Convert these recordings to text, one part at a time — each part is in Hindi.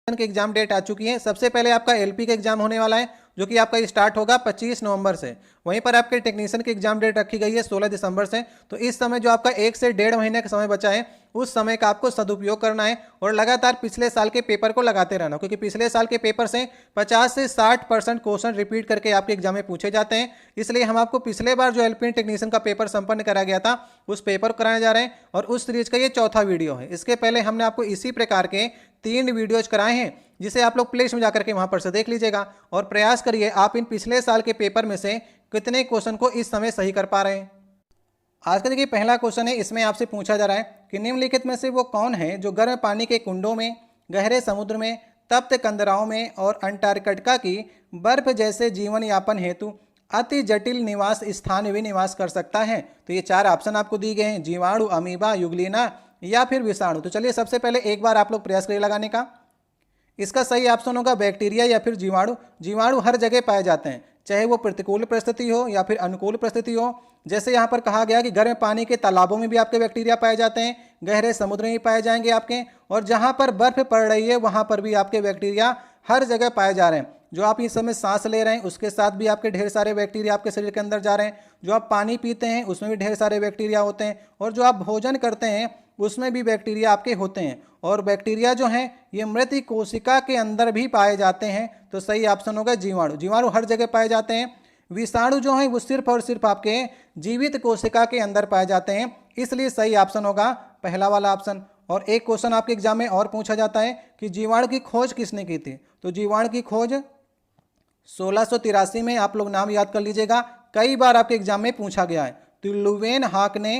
की एग्जाम डेट आ चुकी है। सबसे पहले आपका एलपी का एग्जाम होने वाला है जो कि आपका स्टार्ट होगा 25 नवंबर से। वहीं पर आपके टेक्नीशियन की एग्जाम डेट रखी गई है 16 दिसंबर से। तो इस समय जो आपका 1 से 1.5 महीने का समय बचा है उस समय का आपको सदुपयोग करना है और लगातार पिछले साल के पेपर को लगाते रहना, क्योंकि पिछले साल के पेपर से 50 से 60% क्वेश्चन रिपीट करके आपके एग्जाम में पूछे जाते हैं। इसलिए हम आपको पिछले बार जो एलपी टेक्नीशियन का पेपर संपन्न कराया गया था उस पेपर को कराने जा रहे हैं और उस सीरीज का ये चौथा वीडियो है। इसके पहले हमने आपको इसी प्रकार के 3 वीडियोज कराए हैं जिसे आप लोग प्ले में जाकर के वहां पर से देख लीजिएगा और प्रयास करिए आप इन पिछले साल के पेपर में से कितने क्वेश्चन को इस समय सही कर पा रहे हैं। आज का देखिए पहला क्वेश्चन है, इसमें आपसे पूछा जा रहा है कि निम्नलिखित में से वो कौन है जो गर्म पानी के कुंडों में, गहरे समुद्र में, तप्त कंदराओं में और अंटार्कटिका की बर्फ जैसे जीवन यापन हेतु अति जटिल निवास स्थान भी निवास कर सकता है। तो ये 4 ऑप्शन आपको दिए गए हैं, जीवाणु, अमीबा, युगलिना या फिर विषाणु। तो चलिए सबसे पहले एक बार आप लोग प्रयास करिए लगाने का। इसका सही ऑप्शन होगा बैक्टीरिया या फिर जीवाणु। जीवाणु हर जगह पाए जाते हैं, चाहे वो प्रतिकूल परिस्थिति हो या फिर अनुकूल परिस्थिति हो। जैसे यहाँ पर कहा गया कि गर्म पानी के तालाबों में भी आपके बैक्टीरिया पाए जाते हैं, गहरे समुद्र में भी पाए जाएंगे आपके, और जहाँ पर बर्फ पड़ रही है वहाँ पर भी आपके बैक्टीरिया हर जगह पाए जा रहे हैं। जो आप इस समय सांस ले रहे हैं उसके साथ भी आपके ढेर सारे बैक्टीरिया आपके शरीर के अंदर जा रहे हैं। जो आप पानी पीते हैं उसमें भी ढेर सारे बैक्टीरिया होते हैं, और जो आप भोजन करते हैं उसमें भी बैक्टीरिया आपके होते हैं। और बैक्टीरिया जो हैं ये मृत कोशिका के अंदर भी पाए जाते हैं। तो सही ऑप्शन होगा जीवाणु। जीवाणु हर जगह पाए जाते हैं। विषाणु जो हैं वो सिर्फ और सिर्फ आपके जीवित कोशिका के अंदर पाए जाते हैं, इसलिए सही ऑप्शन होगा पहला वाला ऑप्शन। और एक क्वेश्चन आपके एग्जाम में और पूछा जाता है कि जीवाणु की खोज किसने की थी। तो जीवाणु की खोज 1683 में, आप लोग नाम याद कर लीजिएगा, कई बार आपके एग्जाम में पूछा गया है। तो लुवेन हाक ने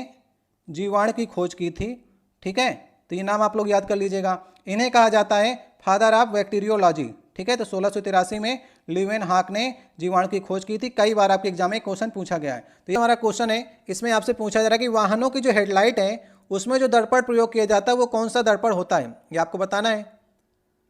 जीवाणु की खोज की थी, ठीक है। तो ये नाम आप लोग याद कर लीजिएगा। इन्हें कहा जाता है फादर ऑफ बैक्टीरियोलॉजी, ठीक है। तो 1683 में ल्यूवेन हाक ने जीवाणु की खोज की थी। कई बार आपके एग्जाम में क्वेश्चन पूछा गया है। तो ये हमारा क्वेश्चन है, इसमें आपसे पूछा जा रहा है कि वाहनों की जो हेडलाइट है उसमें जो दर्पण प्रयोग किया जाता है वो कौन सा दर्पण होता है, ये आपको बताना है।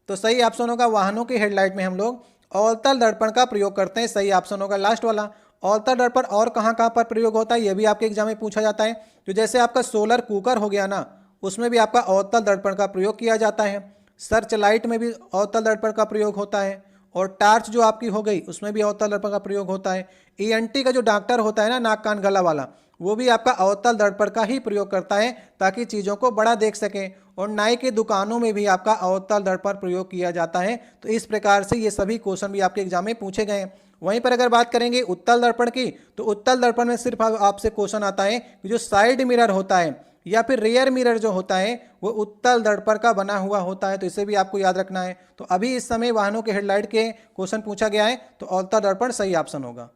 तो सही ऑप्शन होगा वाहनों की हेडलाइट में हम लोग अवतल दर्पण का प्रयोग करते हैं। सही ऑप्शन होगा लास्ट वाला। अवतल दर्पण और कहाँ कहाँ पर प्रयोग होता है ये भी आपके एग्जाम में पूछा जाता है। तो जैसे आपका सोलर कुकर हो गया ना, उसमें भी आपका अवतल दर्पण का प्रयोग किया जाता है। सर्च लाइट में भी अवतल दर्पण का प्रयोग होता है, और टार्च जो आपकी हो गई उसमें भी अवतल दर्पण का प्रयोग होता है। ईएनटी का जो डॉक्टर होता है ना, नाक कान गला वाला, वो भी आपका अवतल दर्पण का ही प्रयोग करता है ताकि चीज़ों को बड़ा देख सके। और नाई की दुकानों में भी आपका अवतल दर्पण प्रयोग किया जाता है। तो इस प्रकार से ये सभी क्वेश्चन भी आपके एग्जाम में पूछे गए हैं। वहीं पर अगर बात करेंगे उत्तल दर्पण की, तो उत्तल दर्पण में सिर्फ आपसे क्वेश्चन आता है कि जो साइड मिरर होता है या फिर रियर मिरर जो होता है वो उत्तल दर्पण का बना हुआ होता है। तो इसे भी आपको याद रखना है। तो अभी इस समय वाहनों के हेडलाइट के क्वेश्चन पूछा गया है, तो उत्तल दर्पण सही ऑप्शन होगा।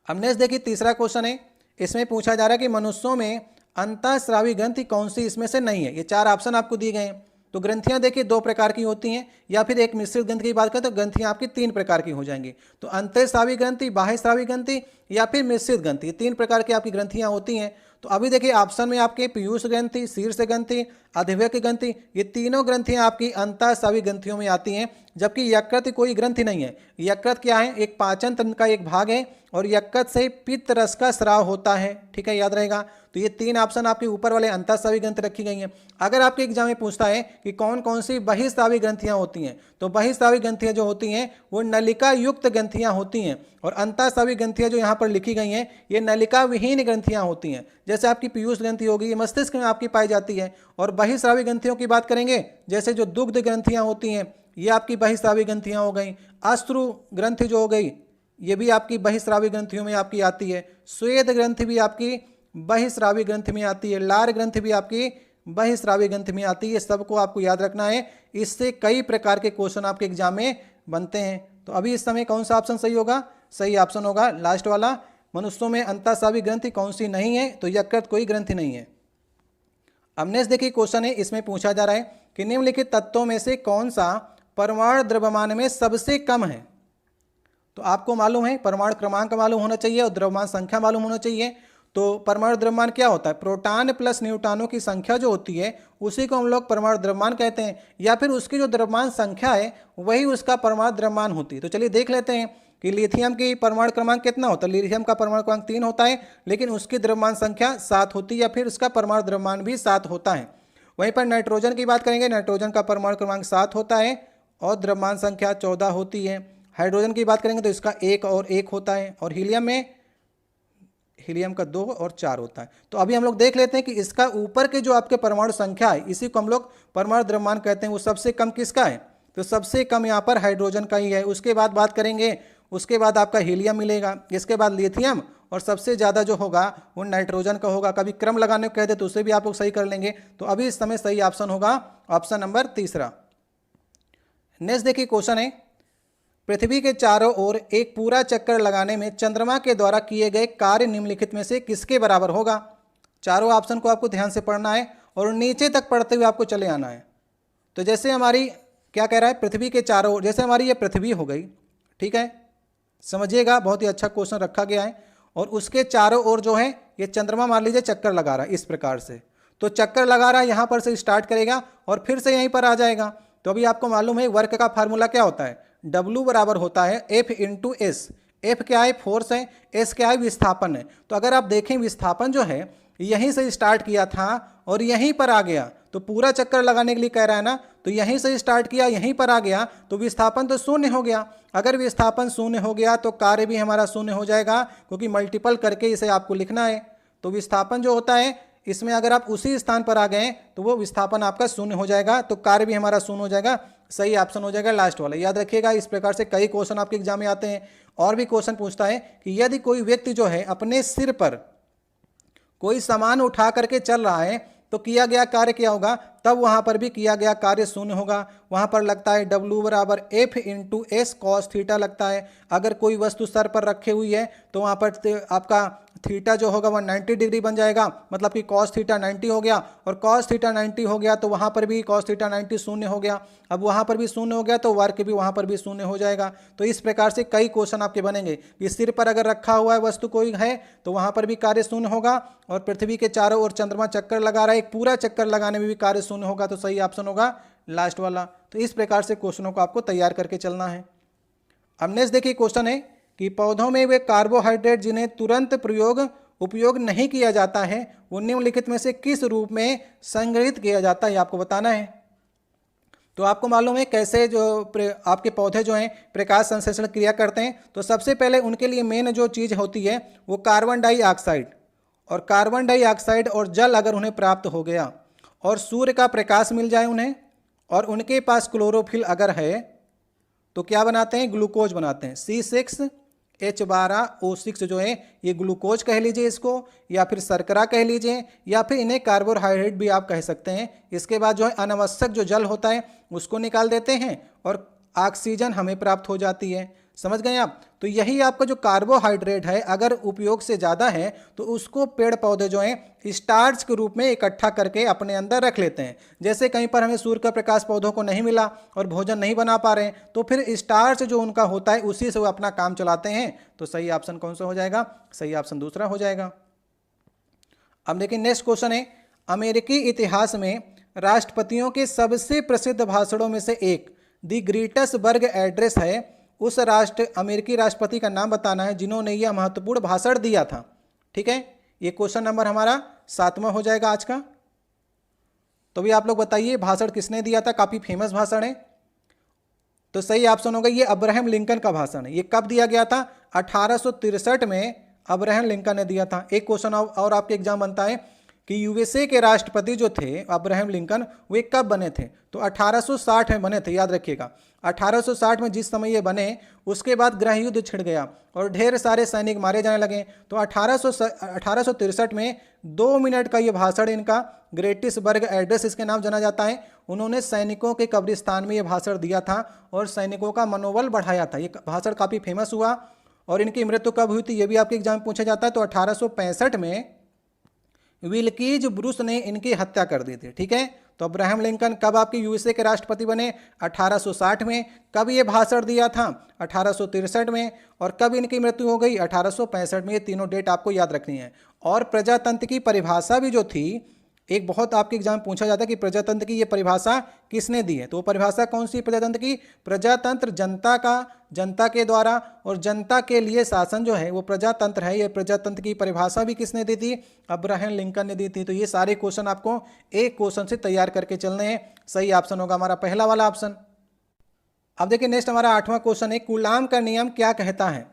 अब नेक्स्ट देखिए तीसरा क्वेश्चन है, इसमें पूछा जा रहा है कि मनुष्यों में अंतःस्रावी ग्रंथि कौन सी इसमें से नहीं है। ये 4 ऑप्शन आपको दिए गए हैं। तो ग्रंथियां देखिए 2 प्रकार की होती हैं, या फिर एक मिश्रित ग्रंथि की बात करें तो ग्रंथियां आपकी 3 प्रकार की हो जाएंगी। तो अंतःस्रावी ग्रंथि, बाह्यस्रावी ग्रंथि या फिर मिश्रित ग्रंथि, ये 3 प्रकार की आपकी ग्रंथियां होती हैं। तो अभी देखिए ऑप्शन में आपके पीयूष ग्रंथि, शीर्ष ग्रंथि, अधिवेक ग्रंथि, ये तीनों ग्रंथियां आपकी अंतःस्रावी ग्रंथियों में आती हैं। जबकि यकृत कोई ग्रंथि नहीं है। यकृत क्या है, एक पाचन तंत्र का एक भाग है, और यकृत से पित्त रस का स्राव होता है, ठीक है, याद रहेगा। तो ये 3 ऑप्शन आपके ऊपर वाले अंतःस्रावी ग्रंथि रखी गई हैं। अगर आपके एग्जाम में पूछता है कि कौन कौन सी बहिस्रावी ग्रंथियां होती हैं, तो बहिस्रावी ग्रंथियां जो होती हैं वो नलिका युक्त ग्रंथियां होती हैं, और अंतःस्रावी ग्रंथियां जो यहाँ पर लिखी गई हैं ये नलिका विहीन ग्रंथियां होती हैं। जैसे आपकी पीयूष ग्रंथि होगी, ये मस्तिष्क में आपकी पाई जाती है। और बहिस्रावी ग्रंथियों की बात करेंगे, जैसे जो दुग्ध ग्रंथियां होती हैं ये आपकी बहिस्रावी ग्रंथियां हो गई। अश्रु ग्रंथि जो हो गई ये भी आपकी बहिस्रावी ग्रंथियों में आपकी आती है। श्वेत ग्रंथि भी आपकी बहिस्रावी ग्रंथि में आती है। लार ग्रंथि भी आपकी बहिस्रावी ग्रंथि में आती है। सबको आपको याद रखना है, इससे कई प्रकार के क्वेश्चन आपके एग्जाम में बनते हैं। तो अभी इस समय कौन सा ऑप्शन सही होगा, सही ऑप्शन होगा लास्ट वाला। मनुष्यों में अंतःस्रावी ग्रंथि कौन सी नहीं है, तो यकृत कोई ग्रंथि नहीं है। अब नेक्स्ट देखिए क्वेश्चन है, इसमें पूछा जा रहा है कि निम्नलिखित तत्वों में से कौन सा परमाणु द्रव्यमान में सबसे कम है। तो आपको मालूम है परमाणु क्रमांक मालूम होना चाहिए और द्रव्यमान संख्या मालूम होना चाहिए। तो परमाणु द्रव्यमान क्या होता है, प्रोटॉन प्लस न्यूट्रॉनों की संख्या जो होती है उसी को हम लोग परमाणु द्रव्यमान कहते हैं, या फिर उसकी जो द्रव्यमान संख्या है वही उसका परमाणु द्रव्यमान होती है। तो चलिए देख लेते हैं कि लिथियम की परमाणु क्रमांक कितना होता है। लिथियम का परमाणु क्रमांक 3 होता है, लेकिन उसकी द्रव्यमान संख्या 7 होती है, या फिर उसका परमाणु द्रव्यमान भी 7 होता है। वहीं पर नाइट्रोजन की बात करेंगे, नाइट्रोजन का परमाणु क्रमांक 7 होता है और द्रव्यमान संख्या 14 होती है। हाइड्रोजन की बात करेंगे तो इसका 1 और 1 होता है, और हीलियम में हीलियम का 2 और 4 होता है। तो अभी हम लोग देख लेते हैं कि इसका ऊपर के जो आपके परमाणु संख्या है, इसी को हम लोग परमाणु द्रव्यमान कहते हैं, वो सबसे कम किसका है? तो सबसे कम यहाँ पर हाइड्रोजन का ही है। उसके बाद बात करेंगे, उसके बाद आपका हीलियम मिलेगा, इसके बाद लिथियम, और सबसे ज़्यादा जो होगा वो नाइट्रोजन का होगा। कभी क्रम लगाने को कह दे तो उसे भी आप लोग सही कर लेंगे। तो अभी इस समय सही ऑप्शन होगा ऑप्शन नंबर 3। नेक्स्ट देखिए क्वेश्चन है, पृथ्वी के चारों ओर एक पूरा चक्कर लगाने में चंद्रमा के द्वारा किए गए कार्य निम्नलिखित में से किसके बराबर होगा? चारों ऑप्शन को आपको ध्यान से पढ़ना है और नीचे तक पढ़ते हुए आपको चले आना है। तो जैसे हमारी क्या कह रहा है, पृथ्वी के चारों ओर, जैसे हमारी ये पृथ्वी हो गई, ठीक है, समझिएगा, बहुत ही अच्छा क्वेश्चन रखा गया है। और उसके चारों ओर जो है ये चंद्रमा मान लीजिए चक्कर लगा रहा है इस प्रकार से। तो चक्कर लगा रहा है, यहाँ पर से स्टार्ट करेगा और फिर से यहीं पर आ जाएगा। तो अभी आपको मालूम है वर्क का फार्मूला क्या होता है, W बराबर होता है F इंटू एस। एफ क्या है? फोर्स है। एस क्या है? विस्थापन है। तो अगर आप देखें विस्थापन जो है यहीं से स्टार्ट किया था और यहीं पर आ गया, तो पूरा चक्कर लगाने के लिए कह रहा है ना, तो यहीं से स्टार्ट किया यहीं पर आ गया, तो विस्थापन तो शून्य हो गया। अगर विस्थापन शून्य हो गया तो कार्य भी हमारा शून्य हो जाएगा, क्योंकि मल्टीपल करके इसे आपको लिखना है। तो विस्थापन जो होता है इसमें अगर आप उसी स्थान पर आ गए तो वो विस्थापन आपका शून्य हो जाएगा, तो कार्य भी हमारा शून्य हो जाएगा। सही ऑप्शन हो जाएगा लास्ट वाला। याद रखिएगा, इस प्रकार से कई क्वेश्चन आपके एग्जाम में आते हैं। और भी क्वेश्चन पूछता है कि यदि कोई व्यक्ति जो है अपने सिर पर कोई सामान उठा करके चल रहा है तो किया गया कार्य क्या होगा? तब वहां पर भी किया गया कार्य शून्य होगा। वहां पर लगता है W बराबर F into S cos theta लगता है। अगर कोई वस्तु सर पर रखी हुई है तो वहां पर आपका थीटा जो होगा वह 90 डिग्री बन जाएगा, मतलब कि कॉस थीटा 90 हो गया, और कॉस थीटा 90 हो गया तो वहां पर भी कॉस थीटा 90 शून्य हो गया। अब वहां पर भी शून्य हो गया तो वर्क भी वहां पर भी शून्य हो जाएगा। तो इस प्रकार से कई क्वेश्चन आपके बनेंगे कि सिर पर अगर रखा हुआ है वस्तु कोई है तो वहां पर भी कार्य शून्य होगा, और पृथ्वी के चारों ओर चंद्रमा चक्कर लगा रहा है, एक पूरा चक्कर लगाने में भी कार्य शून्य होगा। तो सही ऑप्शन होगा लास्ट वाला। तो इस प्रकार से क्वेश्चनों को आपको तैयार करके चलना है। अब नेक्स्ट देखिए क्वेश्चन है कि पौधों में वे कार्बोहाइड्रेट जिन्हें तुरंत उपयोग नहीं किया जाता है वो निम्नलिखित में से किस रूप में संग्रहित किया जाता है, आपको बताना है। तो आपको मालूम है कैसे जो आपके पौधे जो हैं प्रकाश संश्लेषण क्रिया करते हैं। तो सबसे पहले उनके लिए मेन जो चीज़ होती है वो कार्बन डाइऑक्साइड, और कार्बन डाइऑक्साइड और जल अगर उन्हें प्राप्त हो गया और सूर्य का प्रकाश मिल जाए उन्हें, और उनके पास क्लोरोफिल अगर है तो क्या बनाते हैं? ग्लूकोज बनाते हैं। C6H12O6 जो है ये ग्लूकोज कह लीजिए इसको, या फिर शर्करा कह लीजिए, या फिर इन्हें कार्बोहाइड्रेट भी आप कह सकते हैं। इसके बाद जो है अनावश्यक जो जल होता है उसको निकाल देते हैं और ऑक्सीजन हमें प्राप्त हो जाती है। समझ गए आप? तो यही आपका जो कार्बोहाइड्रेट है अगर उपयोग से ज़्यादा है तो उसको पेड़ पौधे जो हैं स्टार्च के रूप में इकट्ठा करके अपने अंदर रख लेते हैं। जैसे कहीं पर हमें सूर्य का प्रकाश पौधों को नहीं मिला और भोजन नहीं बना पा रहे हैं तो फिर स्टार्च जो उनका होता है उसी से वो अपना काम चलाते हैं। तो सही ऑप्शन कौन सा हो जाएगा? सही ऑप्शन दूसरा हो जाएगा। अब देखिए नेक्स्ट क्वेश्चन है, अमेरिकी इतिहास में राष्ट्रपतियों के सबसे प्रसिद्ध भाषणों में से एक द गेटिसबर्ग एड्रेस है, उस अमेरिकी राष्ट्रपति का नाम बताना है जिन्होंने यह महत्वपूर्ण भाषण दिया था। ठीक है, ये क्वेश्चन नंबर हमारा 7वां हो जाएगा आज का। तो भी आप लोग बताइए भाषण किसने दिया था? काफ़ी फेमस भाषण है। तो सही ऑप्शन होगा ये अब्राहम लिंकन का भाषण है। ये कब दिया गया था? 1863 में अब्राहम लिंकन ने दिया था। एक क्वेश्चन और आपके एग्जाम बनता है कि यूएसए के राष्ट्रपति जो थे अब्राहम लिंकन वे कब बने थे? तो 1860 में बने थे। याद रखिएगा 1860 में जिस समय ये बने उसके बाद गृह युद्ध छिड़ गया और ढेर सारे सैनिक मारे जाने लगे। तो 1863 में 2 मिनट का ये भाषण इनका गेटिसबर्ग एड्रेस इसके नाम जाना जाता है। उन्होंने सैनिकों के कब्रिस्तान में ये भाषण दिया था और सैनिकों का मनोबल बढ़ाया था। ये भाषण काफ़ी फेमस हुआ। और इनकी मृत्यु कब हुई थी ये भी आपके एग्जाम में पूछा जाता है। तो 1865 में विल्कीज ब्रूस ने इनकी हत्या कर दी थी। ठीक है, तो अब्राहम लिंकन कब आपके यूएसए के राष्ट्रपति बने? 1860 में। कब ये भाषण दिया था? 1863 में। और कब इनकी मृत्यु हो गई? 1865 में। ये तीनों डेट आपको याद रखनी है। और प्रजातंत्र की परिभाषा भी जो थी एक बहुत आपके एग्जाम में पूछा जाता है कि प्रजातंत्र की ये परिभाषा किसने दी है, तो वो परिभाषा कौन सी प्रजातंत्र की? प्रजातंत्र जनता के द्वारा और जनता के लिए शासन जो है वो प्रजातंत्र है। ये प्रजातंत्र की परिभाषा भी किसने दी थी? अब्राहम लिंकन ने दी थी। तो ये सारे क्वेश्चन आपको एक क्वेश्चन से तैयार करके चलने हैं। सही ऑप्शन होगा हमारा पहला वाला ऑप्शन। अब देखिए नेक्स्ट हमारा 8वां क्वेश्चन है, कूलाम का नियम क्या कहता है?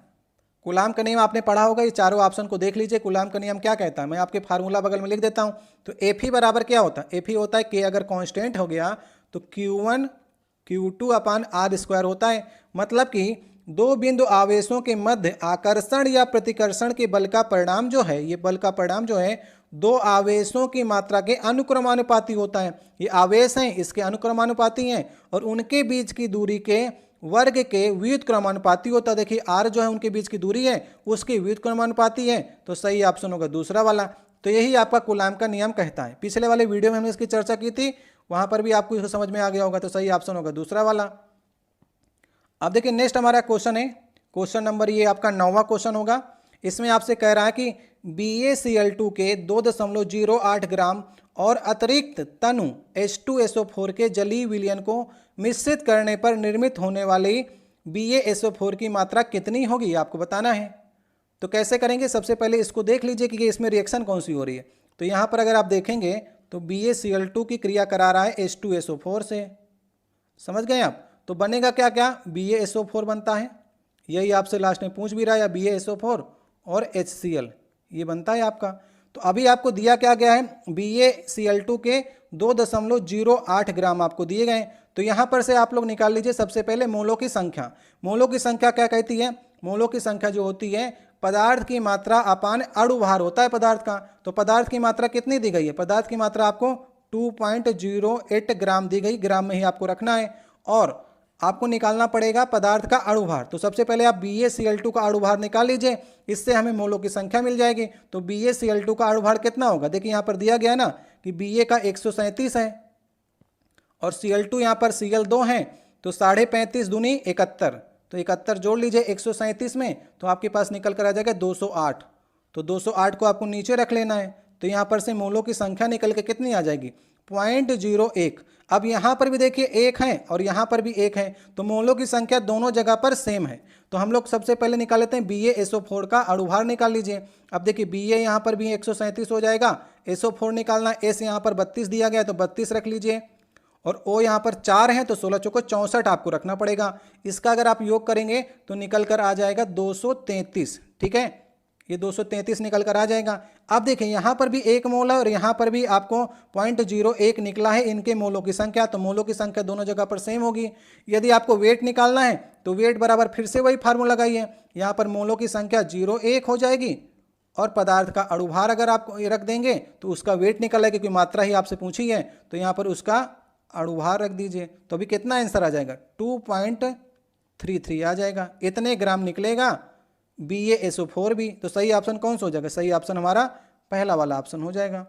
कूलाम का नियम आपने पढ़ा होगा, ये चारों ऑप्शन को देख लीजिए। कूलाम का नियम क्या कहता है, मैं आपके फार्मूला बगल में लिख देता हूं। तो एफ बराबर क्या होता है? एफ होता है के अगर कांस्टेंट हो गया तो Q1 Q2 upon R square होता है। मतलब कि दो बिंदु आवेशों के मध्य आकर्षण या प्रतिकर्षण के बल का परिणाम जो है, ये बल का परिणाम जो है दो आवेशों की मात्रा के अनुक्रमानुपाती होता है। ये आवेश हैं, इसके अनुक्रमानुपाती हैं और उनके बीच की दूरी के वर्ग के व्युत्क्रमानुपाती होता है। देखिए आर जो है उनके बीच की दूरी है, उसके व्युत्क्रमानुपाती है। तो सही ऑप्शन होगा दूसरा वाला। तो यही आपका कूलाम का नियम कहता है। पिछले वाले वीडियो में हमने इसकी चर्चा की थी, वहां पर भी आपको इसको समझ में आ गया होगा। तो सही ऑप्शन होगा दूसरा वाला। अब देखिए नेक्स्ट हमारा क्वेश्चन है, क्वेश्चन नंबर ये आपका 9वां क्वेश्चन होगा। इसमें आपसे कह रहा है कि BaCl2 के 2.08 ग्राम और अतिरिक्त तनु H2SO4 के जलीय विलयन को मिश्रित करने पर निर्मित होने वाली BaSO4 की मात्रा कितनी होगी, आपको बताना है। तो कैसे करेंगे, सबसे पहले इसको देख लीजिए कि इसमें रिएक्शन कौन सी हो रही है। तो यहाँ पर अगर आप देखेंगे तो BaCl2 की क्रिया करा रहा है H2SO4 से, समझ गए आप। तो बनेगा क्या क्या, BaSO4 बनता है, यही आपसे लास्ट में पूछ भी रहा है, या BaSO4 और HCl ये बनता है आपका। तो अभी आपको दिया क्या गया है, BaCl2 के 2.08 ग्राम आपको दिए गए। तो यहाँ पर से आप लोग निकाल लीजिए सबसे पहले मोलों की संख्या। मोलों की संख्या क्या कहती है? मोलों की संख्या जो होती है पदार्थ की मात्रा अपान अणुभार होता है पदार्थ का। तो पदार्थ की मात्रा कितनी दी गई है? पदार्थ की मात्रा आपको 2.08 ग्राम दी गई, ग्राम में ही आपको रखना है। और आपको निकालना पड़ेगा पदार्थ का अणुभार। तो सबसे पहले आप BaCl2 का अणुभार निकाल लीजिए, इससे हमें मोलों की संख्या मिल जाएगी। तो BaCl2 का अणुभार कितना होगा? देखिए यहाँ पर दिया गया ना कि Ba का 137 है और Cl2 यहाँ पर Cl2 है, तो 35.5 दूनी 71। तो 71 जोड़ लीजिए 137 में, तो आपके पास निकल कर आ जाएगा 208। तो 208 को आपको नीचे रख लेना है। तो यहाँ पर से मोलों की संख्या निकल के कितनी आ जाएगी? 0.01। अब यहाँ पर भी देखिए एक है और यहाँ पर भी एक है, तो मोलों की संख्या दोनों जगह पर सेम है। तो हम लोग सबसे पहले निकाल लेते हैं BaSO4 का अणुभार निकाल लीजिए। अब देखिए Ba यहाँ पर भी 137 हो जाएगा, SO4 निकालना, S यहाँ पर 32 दिया गया है तो 32 रख लीजिए, और O यहाँ पर 4 है तो 16 चौको 64 आपको रखना पड़ेगा। इसका अगर आप योग करेंगे तो निकल कर आ जाएगा 233। ठीक है, ये 233 निकल कर आ जाएगा। अब देखिए यहाँ पर भी एक मोल है और यहाँ पर भी आपको 0.01 निकला है इनके मोलों की संख्या। तो मोलों की संख्या दोनों जगह पर सेम होगी। यदि आपको वेट निकालना है तो वेट बराबर फिर से वही फार्मूला लगाइए। यहाँ पर मोलों की संख्या 0.1 हो जाएगी और पदार्थ का अणुभार अगर आप रख देंगे तो उसका वेट निकल आएगा, क्योंकि मात्रा ही आपसे पूछी है। तो यहाँ पर उसका अणुभार रख दीजिए। तो अभी कितना आंसर आ जाएगा? 2.33 आ जाएगा। इतने ग्राम निकलेगा BaSO4 भी। तो सही ऑप्शन कौन सा हो जाएगा? सही ऑप्शन हमारा पहला वाला ऑप्शन हो जाएगा।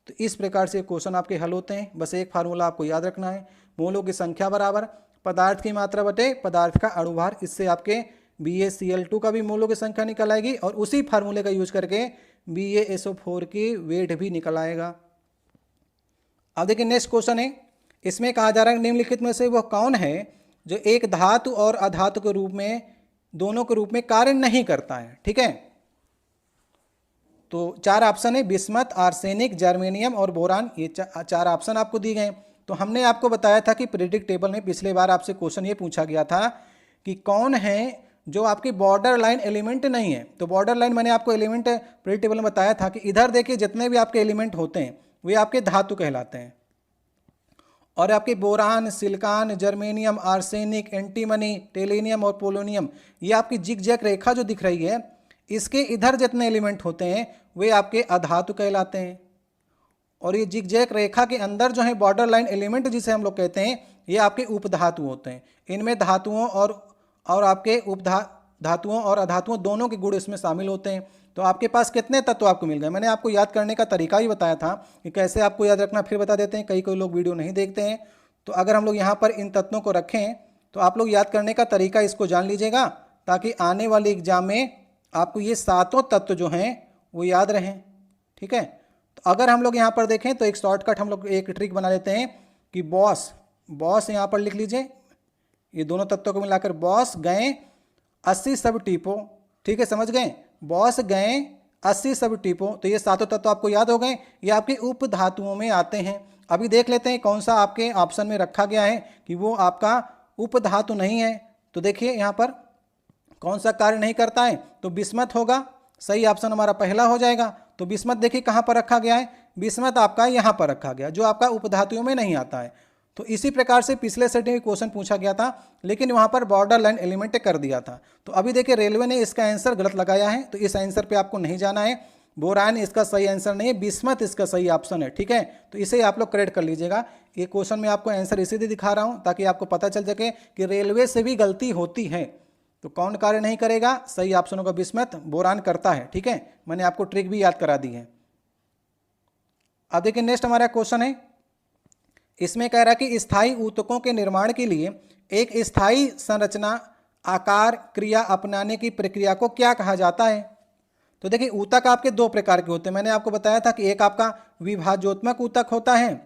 तो इस प्रकार से क्वेश्चन आपके हल होते हैं। बस एक फार्मूला आपको याद रखना है, मोलों की संख्या बराबर पदार्थ की मात्रा बटे पदार्थ का अणुभार। इससे आपके BaCl2 का भी मोलों की संख्या निकल आएगी और उसी फार्मूले का यूज करके BaSO4 की वेट भी निकल आएगा। अब देखिए नेक्स्ट क्वेश्चन है, इसमें कहा जा रहा है निम्नलिखित में से वह कौन है जो एक धातु और अधातु के रूप में, दोनों के रूप में कार्य नहीं करता है। ठीक है, तो 4 ऑप्शन है, बिस्मथ, आर्सेनिक, जर्मेनियम और बोरान। ये 4 ऑप्शन आपको दिए गए। तो हमने आपको बताया था कि प्रेडिक्ट टेबल में पिछले बार आपसे क्वेश्चन ये पूछा गया था कि कौन है जो आपकी बॉर्डर लाइन एलिमेंट नहीं है। तो बॉर्डर लाइन मैंने आपको एलिमेंट प्रेडिक्ट टेबल में बताया था कि इधर देखिए जितने भी आपके एलिमेंट होते हैं वे आपके धातु कहलाते हैं, और आपके boron, silicon, germanium, arsenic, antimony, tellurium और पोलोनियम, ये आपकी जिग-जैग रेखा जो दिख रही है, इसके इधर जितने एलिमेंट होते हैं वे आपके अधातु कहलाते हैं। और ये जिग-जैग रेखा के अंदर जो है बॉर्डर लाइन एलिमेंट जिसे हम लोग कहते हैं, ये आपके उपधातु होते हैं। इनमें धातुओं और आपके उपधातुओं और अधातुओं दोनों के गुण इसमें शामिल होते हैं। तो आपके पास कितने तत्व आपको मिल गए? मैंने आपको याद करने का तरीका ही बताया था कि कैसे आपको याद रखना, फिर बता देते हैं। कई लोग वीडियो नहीं देखते हैं। तो अगर हम लोग यहाँ पर इन तत्वों को रखें तो आप लोग याद करने का तरीका इसको जान लीजिएगा, ताकि आने वाले एग्जाम में आपको ये 7 तत्व जो हैं वो याद रहें। ठीक है, तो अगर हम लोग यहाँ पर देखें तो एक शॉर्टकट हम लोग एक ट्रिक बना लेते हैं कि बॉस यहाँ पर लिख लीजिए, ये दोनों तत्वों को मिलाकर बॉस गए 80 सब टीपो, ठीक है, समझ गए, बॉस गए 80 सब टीपो। तो ये सातों तत्व आपको याद हो गए, ये आपके उप धातुओं में आते हैं। अभी देख लेते हैं कौन सा आपके ऑप्शन में रखा गया है कि वो आपका उप धातु नहीं है। तो देखिए यहाँ पर कौन सा कार्य नहीं करता है, तो बिस्मत होगा, सही ऑप्शन हमारा पहला हो जाएगा। तो बिस्मत देखिए कहाँ पर रखा गया है, बिस्मत आपका यहाँ पर रखा गया, जो आपका उपधातुओं में नहीं आता है। तो इसी प्रकार से पिछले सेट में क्वेश्चन पूछा गया था, लेकिन वहाँ पर बॉर्डर लाइन एलिमेंट कर दिया था। तो अभी देखिए रेलवे ने इसका आंसर गलत लगाया है, तो इस आंसर पे आपको नहीं जाना है। बोरान इसका सही आंसर नहीं है, बिस्मत इसका सही ऑप्शन है, ठीक है। तो इसे आप लोग करेक्ट कर लीजिएगा। ये क्वेश्चन में आपको आंसर इसीलिए दिखा रहा हूँ ताकि आपको पता चल सके कि रेलवे से भी गलती होती है। तो कौन कार्य नहीं करेगा, सही ऑप्शन होगा बिस्मत, बोरान करता है, ठीक है। मैंने आपको ट्रिक भी याद करा दी है। अब देखिए नेक्स्ट हमारा क्वेश्चन है, इसमें कह रहा है कि स्थायी ऊतकों के निर्माण के लिए एक स्थायी संरचना आकार क्रिया अपनाने की प्रक्रिया को क्या कहा जाता है। तो देखिए ऊतक आपके दो प्रकार के होते हैं, मैंने आपको बताया था कि एक आपका विभाज्योत्मक ऊतक होता है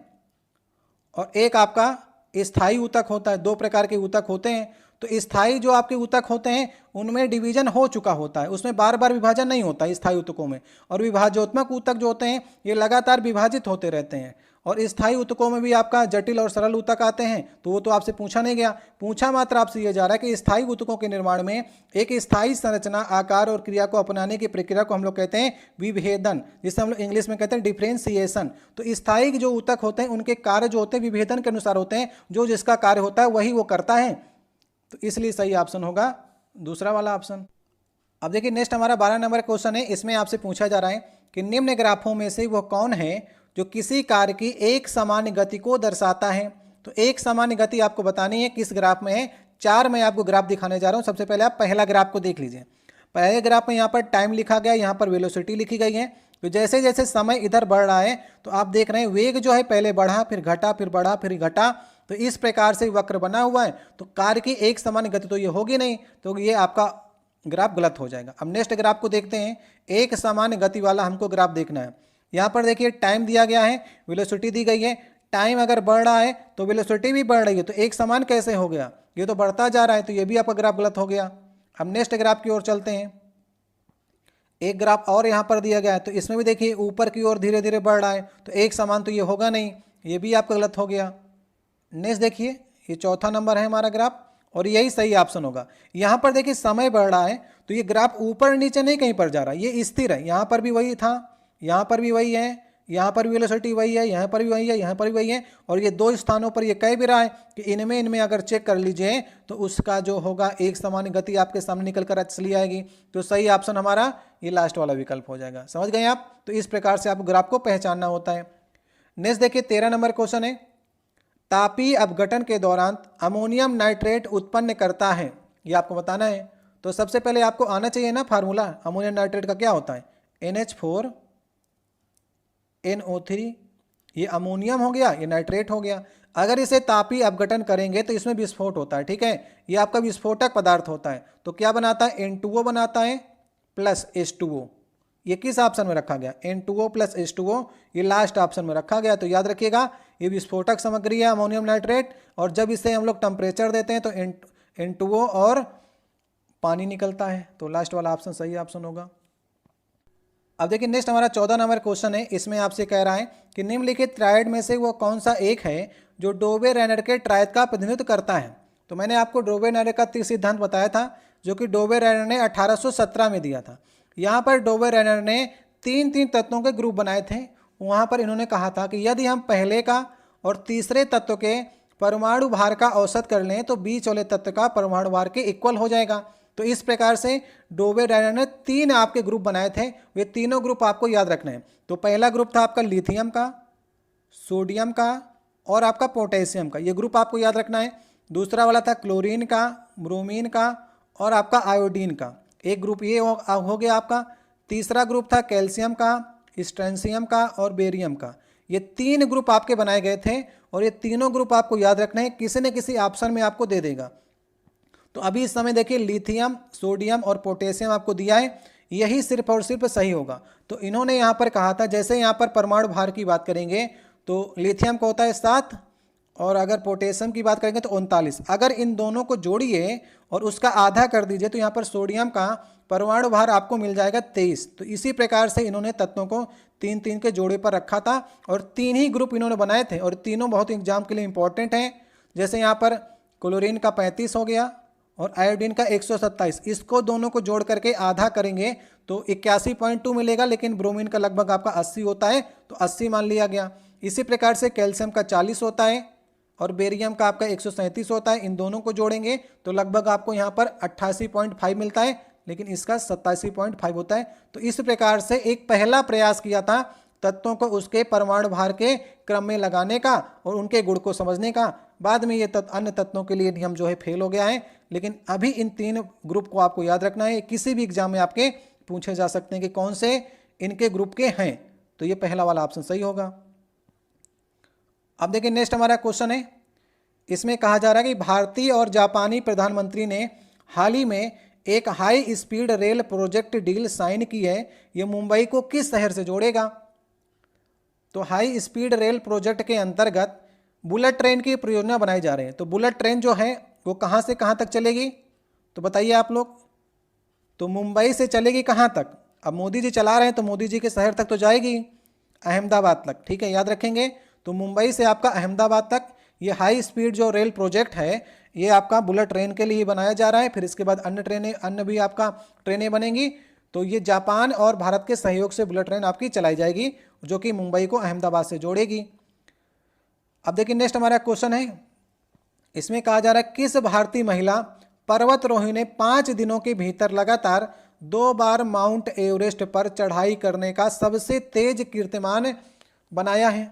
और एक आपका स्थायी ऊतक होता है। दो प्रकार के ऊतक होते हैं। तो स्थायी जो आपके ऊतक होते हैं उनमें डिवीजन हो चुका होता है, उसमें बार बार विभाजन नहीं होता है स्थायी ऊतकों में। और विभाज्योत्मक ऊतक जो होते हैं ये लगातार विभाजित होते रहते हैं। और स्थायी ऊतकों में भी आपका जटिल और सरल ऊतक आते हैं, तो वो तो आपसे पूछा नहीं गया, पूछा मात्र आपसे ये जा रहा है कि स्थायी ऊतकों के निर्माण में एक स्थायी संरचना आकार और क्रिया को अपनाने की प्रक्रिया को हम लोग कहते हैं विभेदन, जिसे हम लोग इंग्लिश में कहते हैं डिफ्रेंसिएशन। तो स्थायी जो ऊतक होते हैं उनके कार्य जो होते हैं विभेदन के अनुसार होते हैं, जो जिसका कार्य होता है वही वो करता है। तो इसलिए सही ऑप्शन होगा दूसरा वाला ऑप्शन। अब देखिए नेक्स्ट हमारा 12 नंबर क्वेश्चन है, इसमें आपसे पूछा जा रहा है कि निम्न ग्राफों में से वो कौन है जो किसी कार्य की एक सामान्य गति को दर्शाता है। तो एक सामान्य गति आपको बतानी है, किस ग्राफ में है। 4 मैं आपको ग्राफ दिखाने जा रहा हूं। सबसे पहले आप पहला ग्राफ को देख लीजिए। पहले ग्राफ में यहाँ पर टाइम लिखा गया, यहाँ पर वेलोसिटी लिखी गई है। तो जैसे जैसे समय इधर बढ़ रहा है तो आप देख रहे हैं वेग जो है पहले बढ़ा फिर घटा फिर बढ़ा फिर घटा। तो इस प्रकार से वक्र बना हुआ है। तो कार्य की एक सामान्य गति तो ये होगी नहीं, तो ये आपका ग्राफ गलत हो जाएगा। अब नेक्स्ट ग्राफ को देखते हैं, एक सामान्य गति वाला हमको ग्राफ देखना है। यहाँ पर देखिए टाइम दिया गया है, वेलोसिटी दी गई है। टाइम अगर बढ़ रहा है तो वेलोसिटी भी बढ़ रही है, तो एक समान कैसे हो गया, ये तो बढ़ता जा रहा है, तो ये भी आपका ग्राफ गलत हो गया। अब नेक्स्ट ग्राफ की ओर चलते हैं। एक ग्राफ और यहाँ पर दिया गया है, तो इसमें भी देखिए ऊपर की ओर धीरे धीरे बढ़ रहा है, तो एक समान तो ये होगा नहीं, ये भी आपका गलत हो गया। नेक्स्ट देखिए, ये चौथा नंबर है हमारा ग्राफ और यही सही ऑप्शन होगा। यहाँ पर देखिए समय बढ़ रहा है, तो ये ग्राफ ऊपर नीचे नहीं कहीं पर जा रहा है, ये स्थिर है। यहाँ पर भी वही था, यहाँ पर भी वही है, यहाँ पर भी वेलोसिटी वही है, यहाँ पर भी वही है, यहाँ पर भी वही है। और ये दो स्थानों पर ये कह भी रहा है कि इनमें अगर चेक कर लीजिए तो उसका जो होगा एक समान गति आपके सामने निकल कर चली आएगी। तो सही ऑप्शन हमारा ये लास्ट वाला विकल्प हो जाएगा। समझ गए आप। तो इस प्रकार से आपको ग्राफ को पहचानना होता है। नेक्स्ट देखिए 13 नंबर क्वेश्चन है, तापीय अपघटन के दौरान अमोनियम नाइट्रेट उत्पन्न करता है, ये आपको बताना है। तो सबसे पहले आपको आना चाहिए ना फार्मूला, अमोनियम नाइट्रेट का क्या होता है, NH4NO3, ये अमोनियम हो गया, ये नाइट्रेट हो गया। अगर इसे तापीय अपघटन करेंगे तो इसमें विस्फोट होता है, ठीक है, ये आपका विस्फोटक पदार्थ होता है। तो क्या बनाता है, N2O बनाता है प्लस H2O। ये किस ऑप्शन में रखा गया, N2O प्लस H2O, ये लास्ट ऑप्शन में रखा गया। तो याद रखिएगा ये विस्फोटक सामग्री है अमोनियम नाइट्रेट, और जब इसे हम लोग टेम्परेचर देते हैं तो N2O और पानी निकलता है। तो लास्ट वाला ऑप्शन सही ऑप्शन होगा। अब देखिए नेक्स्ट हमारा 14 नंबर क्वेश्चन है, इसमें आपसे कह रहा है कि निम्नलिखित ट्रायड में से वो कौन सा एक है जो डोबे रेनर के ट्रायड का प्रतिनिधित्व करता है। तो मैंने आपको डोबे रेनर का 3 सिद्धांत बताया था, जो कि डोबे रेनर ने 1817 में दिया था। यहाँ पर डोबे रेनर ने 3 तत्वों के ग्रुप बनाए थे। वहाँ पर इन्होंने कहा था कि यदि हम पहले का और तीसरे तत्व के परमाणु भार का औसत कर लें तो बीच वाले तत्व का परमाणु भार के इक्वल हो जाएगा। तो इस प्रकार से डोबे रेनर ने 3 आपके ग्रुप बनाए थे, वे तीनों ग्रुप आपको याद रखने हैं। तो पहला ग्रुप था आपका लिथियम का, सोडियम का और आपका पोटेशियम का, ये ग्रुप आपको याद रखना है। दूसरा वाला था क्लोरीन का, ब्रोमीन का और आपका आयोडीन का, एक ग्रुप ये हो गया आपका। तीसरा ग्रुप था कैल्शियम का, स्ट्रेंशियम का और बेरियम का। ये 3 ग्रुप आपके बनाए गए थे और ये तीनों ग्रुप आपको याद रखना है, किसी न किसी ऑप्शन में आपको दे देगा। तो अभी इस समय देखिए लिथियम, सोडियम और पोटेशियम आपको दिया है, यही सिर्फ और सिर्फ सही होगा। तो इन्होंने यहाँ पर कहा था, जैसे यहाँ पर परमाणु भार की बात करेंगे तो लिथियम का होता है 7 और अगर पोटेशियम की बात करेंगे तो 39। अगर इन दोनों को जोड़िए और उसका आधा कर दीजिए तो यहाँ पर सोडियम का परमाणु भार आपको मिल जाएगा 23। तो इसी प्रकार से इन्होंने तत्वों को 3-3 के जोड़े पर रखा था और 3 ही ग्रुप इन्होंने बनाए थे और तीनों बहुत एग्जाम के लिए इंपॉर्टेंट हैं। जैसे यहाँ पर क्लोरीन का 35 हो गया और आयोडीन का 127, इसको दोनों को जोड़ करके आधा करेंगे तो 81.2 मिलेगा, लेकिन ब्रोमीन का लगभग आपका 80 होता है तो 80 मान लिया गया। इसी प्रकार से कैल्शियम का 40 होता है और बेरियम का आपका 137 होता है। इन दोनों को जोड़ेंगे तो लगभग आपको यहाँ पर 88.5 मिलता है, लेकिन इसका 87.5 होता है। तो इस प्रकार से एक पहला प्रयास किया था तत्वों को उसके परमाणु भार के क्रम में लगाने का और उनके गुण को समझने का। बाद में ये अन्य तत्वों के लिए नियम जो है फेल हो गया है, लेकिन अभी इन 3 ग्रुप को आपको याद रखना है। किसी भी एग्जाम में आपके पूछे जा सकते हैं कि कौन से इनके ग्रुप के हैं, तो ये पहला वाला ऑप्शन सही होगा। अब देखिए नेक्स्ट हमारा क्वेश्चन है, इसमें कहा जा रहा है कि भारतीय और जापानी प्रधानमंत्री ने हाल ही में एक high speed rail project deal sign की है, ये मुंबई को किस शहर से जोड़ेगा? तो हाई स्पीड रेल प्रोजेक्ट के अंतर्गत बुलेट ट्रेन की परियोजना बनाई जा रही है। तो बुलेट ट्रेन जो है वो कहाँ से कहाँ तक चलेगी, तो बताइए आप लोग। तो मुंबई से चलेगी कहाँ तक? अब मोदी जी चला रहे हैं तो मोदी जी के शहर तक तो जाएगी, अहमदाबाद तक, ठीक है, याद रखेंगे। तो मुंबई से आपका अहमदाबाद तक ये हाई स्पीड जो रेल प्रोजेक्ट है ये आपका बुलेट ट्रेन के लिए बनाया जा रहा है। फिर इसके बाद अन्य भी आपका ट्रेनें बनेंगी। तो ये जापान और भारत के सहयोग से बुलेट ट्रेन आपकी चलाई जाएगी जो कि मुंबई को अहमदाबाद से जोड़ेगी। अब देखिए नेक्स्ट हमारा क्वेश्चन है, इसमें कहा जा रहा है किस भारतीय महिला पर्वतारोही ने 5 दिनों के भीतर लगातार 2 बार माउंट एवरेस्ट पर चढ़ाई करने का सबसे तेज कीर्तिमान बनाया है?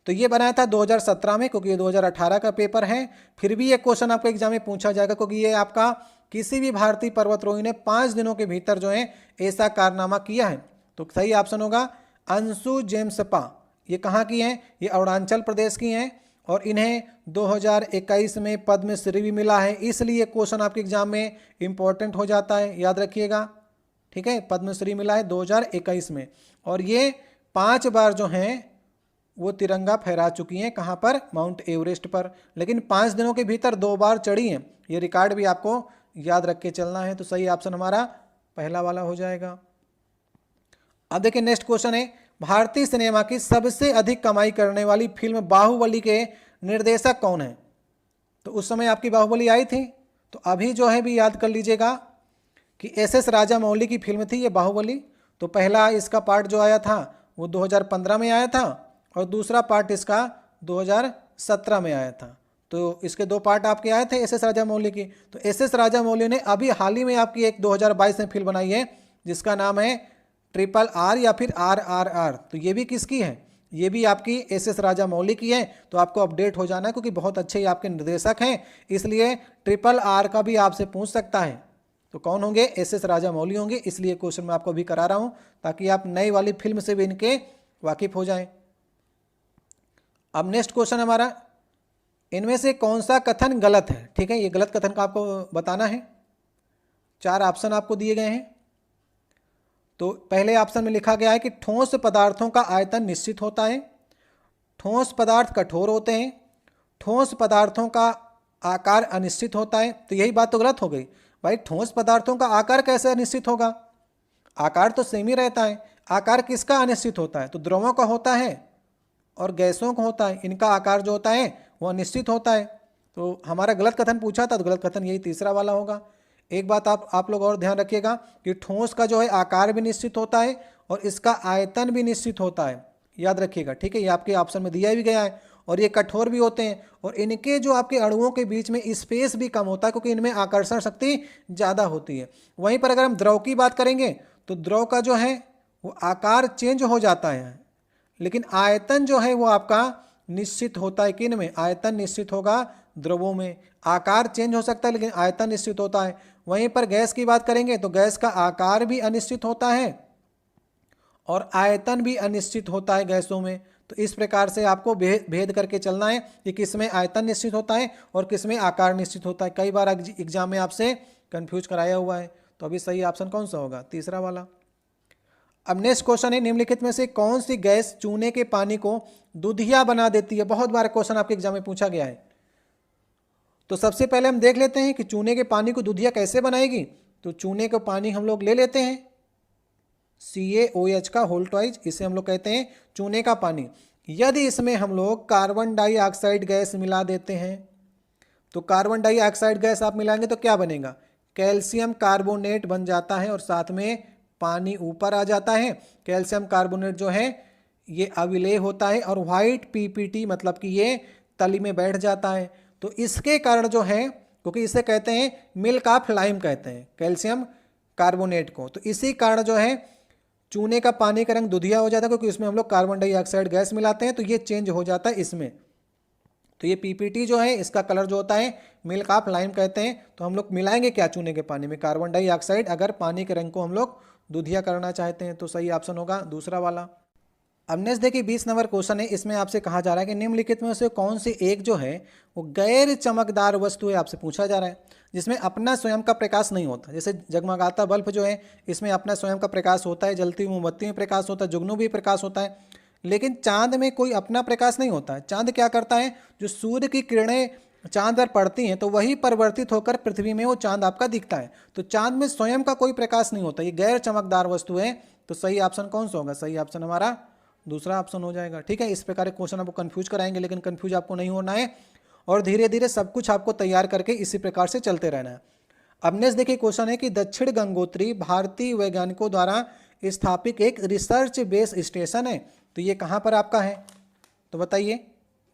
तो ये बनाया था 2017 में, क्योंकि ये 2018 का पेपर है। फिर भी ये क्वेश्चन आपके एग्जाम में पूछा जाएगा क्योंकि ये आपका किसी भी भारतीय पर्वतारोही ने 5 दिनों के भीतर जो है ऐसा कारनामा किया है। तो सही ऑप्शन होगा अंशु जेम्सपा। ये कहाँ की हैं? ये अरुणाचल प्रदेश की हैं और इन्हें 2021 में पद्मश्री भी मिला है, इसलिए क्वेश्चन आपके एग्जाम में इंपॉर्टेंट हो जाता है, याद रखिएगा, ठीक है। पद्मश्री मिला है 2021 में और ये 5 बार जो हैं वो तिरंगा फहरा चुकी हैं, कहाँ पर? माउंट एवरेस्ट पर। लेकिन 5 दिनों के भीतर 2 बार चढ़ी हैं, ये रिकॉर्ड भी आपको याद रख के चलना है। तो सही ऑप्शन हमारा पहला वाला हो जाएगा। अब देखिए नेक्स्ट क्वेश्चन है, भारतीय सिनेमा की सबसे अधिक कमाई करने वाली फिल्म बाहुबली के निर्देशक कौन है? तो उस समय आपकी बाहुबली आई थी, तो अभी जो है भी याद कर लीजिएगा कि एस राजामौली की फिल्म थी ये बाहुबली। तो पहला इसका पार्ट जो आया था वो 2015 में आया था और दूसरा पार्ट इसका 2017 में आया था। तो इसके 2 पार्ट आपके आए थे एस राजामौली की। तो एस राजामौली ने अभी हाल ही में आपकी एक 2022 में फिल्म बनाई है जिसका नाम है RRR या फिर RRR। तो ये भी किसकी है? ये भी आपकी एस राजामौली की है। तो आपको अपडेट हो जाना है क्योंकि बहुत अच्छे आपके निर्देशक हैं, इसलिए RRR का भी आपसे पूछ सकता है। तो कौन होंगे? एस राजामौली होंगे, इसलिए क्वेश्चन मैं आपको अभी करा रहा हूँ ताकि आप नई वाली फिल्म से भी इनके वाकिफ हो जाएं। अब नेक्स्ट क्वेश्चन हमारा, इनमें से कौन सा कथन गलत है? ठीक है, ये गलत कथन का आपको बताना है। 4 ऑप्शन आपको दिए गए हैं। तो पहले ऑप्शन में लिखा गया है कि ठोस पदार्थों का आयतन निश्चित होता है, ठोस पदार्थ कठोर होते हैं, ठोस पदार्थों का आकार अनिश्चित होता है। तो यही बात तो गलत हो गई भाई, ठोस पदार्थों का आकार कैसे अनिश्चित होगा? आकार तो सेम ही रहता है। आकार किसका अनिश्चित होता है? तो द्रवों का होता है और गैसों का होता है, इनका आकार जो होता है वो अनिश्चित होता है। तो हमारा गलत कथन पूछा था, तो गलत कथन यही तीसरा वाला होगा। एक बात आप लोग और ध्यान रखिएगा कि ठोस का जो है आकार भी निश्चित होता है और इसका आयतन भी निश्चित होता है, याद रखिएगा, ठीक है। ये आपके ऑप्शन में दिया भी गया है। और ये कठोर भी होते हैं और इनके जो आपके अणुओं के बीच में स्पेस भी कम होता है क्योंकि इनमें आकर्षण शक्ति ज़्यादा होती है। वहीं पर अगर हम द्रव की बात करेंगे तो द्रव का जो है वो आकार चेंज हो जाता है, लेकिन आयतन जो है वो आपका निश्चित होता है। किन में? आयतन निश्चित होगा द्रवों में। आकार चेंज हो सकता है लेकिन आयतन निश्चित होता है। वहीं पर गैस की बात करेंगे तो गैस का आकार भी अनिश्चित होता है और आयतन भी अनिश्चित होता है गैसों में। तो इस प्रकार से आपको भेद करके चलना है कि किसमें आयतन निश्चित होता है और किसमें आकार निश्चित होता है। कई बार एग्जाम में आपसे कंफ्यूज कराया हुआ है। तो अभी सही ऑप्शन कौन सा होगा? तीसरा वाला। अब नेक्स्ट क्वेश्चन है, निम्नलिखित में से कौन सी गैस चूने के पानी को दूधिया बना देती है? बहुत बार क्वेश्चन आपके एग्जाम में पूछा गया है। तो सबसे पहले हम देख लेते हैं कि चूने के पानी को दूधिया कैसे बनाएगी। तो चूने का पानी हम लोग ले लेते हैं, CaOH का होल ट्वाइस, इसे हम लोग कहते हैं चूने का पानी। यदि इसमें हम लोग कार्बन डाइऑक्साइड गैस मिला देते हैं, तो कार्बन डाइऑक्साइड गैस आप मिलाएंगे तो क्या बनेगा? कैल्शियम कार्बोनेट बन जाता है और साथ में पानी ऊपर आ जाता है। कैल्शियम कार्बोनेट जो है ये अविलेय होता है और व्हाइट PPT मतलब कि ये तली में बैठ जाता है। तो इसके कारण जो है, क्योंकि इसे कहते हैं मिल्क ऑफ लाइम कहते हैं कैल्शियम कार्बोनेट को, तो इसी कारण जो है चूने का पानी का रंग दुधिया हो जाता है, क्योंकि इसमें हम लोग कार्बन डाइऑक्साइड गैस मिलाते हैं तो ये चेंज हो जाता है इसमें। तो ये PPT जो है इसका कलर जो होता है मिल्क ऑफ लाइम कहते हैं। तो हम लोग मिलाएंगे क्या चूने के पानी में? कार्बन डाइऑक्साइड, अगर पानी के रंग को हम लोग दुधिया करना चाहते हैं। तो सही ऑप्शन होगा दूसरा वाला। अब नेक्स्ट देखिए 20 नंबर क्वेश्चन है, इसमें आपसे कहा जा रहा है कि निम्नलिखित में से कौन सी एक जो है वो गैर चमकदार वस्तु है, आपसे पूछा जा रहा है, जिसमें अपना स्वयं का प्रकाश नहीं होता। जैसे जगमगाता बल्ब जो है इसमें अपना स्वयं का प्रकाश होता है, जलती हुई मोमबत्ती में प्रकाश होता है, जुगनू भी प्रकाश होता है, लेकिन चांद में कोई अपना प्रकाश नहीं होता है। चांद क्या करता है, जो सूर्य की किरणें चांद पर पड़ती हैं तो वही परिवर्तित होकर पृथ्वी में वो चांद आपका दिखता है। तो चांद में स्वयं का कोई प्रकाश नहीं होता, ये गैर चमकदार वस्तु है। तो सही ऑप्शन कौन सा होगा? सही ऑप्शन हमारा दूसरा ऑप्शन हो जाएगा। ठीक है, इस प्रकार के क्वेश्चन आपको कंफ्यूज कराएंगे, लेकिन कंफ्यूज आपको नहीं होना है और धीरे धीरे सब कुछ आपको तैयार करके इसी प्रकार से चलते रहना है। अब नेक्स्ट देखिए क्वेश्चन है कि दक्षिण गंगोत्री भारतीय वैज्ञानिकों द्वारा स्थापित एक रिसर्च बेस स्टेशन है, तो ये कहाँ पर आपका है? तो बताइए,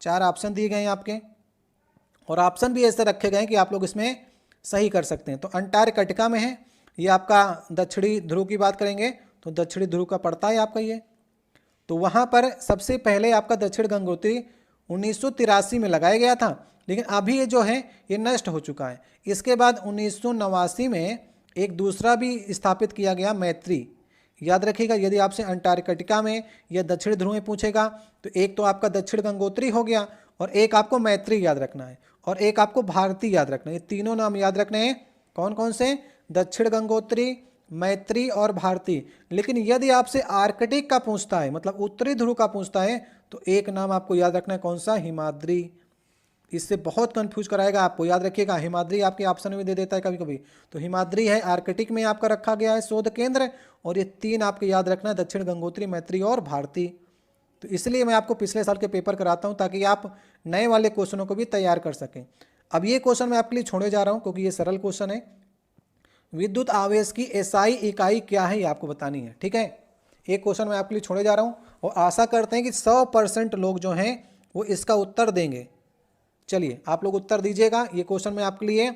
4 ऑप्शन दिए गए हैं आपके और ऑप्शन भी ऐसे रखे गए हैं कि आप लोग इसमें सही कर सकते हैं। तो अंटार्कटिका में है, ये आपका दक्षिणी ध्रुव की बात करेंगे तो दक्षिणी ध्रुव का पड़ता है आपका ये। तो वहाँ पर सबसे पहले आपका दक्षिण गंगोत्री 1983 में लगाया गया था, लेकिन अभी ये जो है ये नष्ट हो चुका है। इसके बाद 1989 में एक दूसरा भी स्थापित किया गया, मैत्री। याद रखिएगा, यदि आपसे अंटार्कटिका में या दक्षिण ध्रुव में पूछेगा तो एक तो आपका दक्षिण गंगोत्री हो गया और एक आपको मैत्री याद रखना है और एक आपको भारती याद रखना है। ये तीनों नाम याद रखने हैं। कौन कौन से? दक्षिण गंगोत्री, मैत्री और भारती। लेकिन यदि आपसे आर्कटिक का पूछता है, मतलब उत्तरी ध्रुव का पूछता है, तो एक नाम आपको याद रखना है, कौन सा? हिमाद्री। इससे बहुत कंफ्यूज कराएगा आपको, याद रखिएगा। हिमाद्री आपके ऑप्शन में दे देता है कभी कभी, तो हिमाद्री है, आर्कटिक में आपका रखा गया है शोध केंद्र। और ये 3 आपके याद रखना है, दक्षिण गंगोत्री, मैत्री और भारती। तो इसलिए मैं आपको पिछले साल के पेपर कराता हूँ ताकि आप नए वाले क्वेश्चनों को भी तैयार कर सकें। अब ये क्वेश्चन मैं आपके लिए छोड़े जा रहा हूँ क्योंकि ये सरल क्वेश्चन है। विद्युत आवेश की SI इकाई क्या है, ये आपको बतानी है। ठीक है, एक क्वेश्चन मैं आपके लिए छोड़े जा रहा हूँ और आशा करते हैं कि 100% लोग जो हैं वो इसका उत्तर देंगे। चलिए आप लोग उत्तर दीजिएगा। ये क्वेश्चन मैं आपके लिए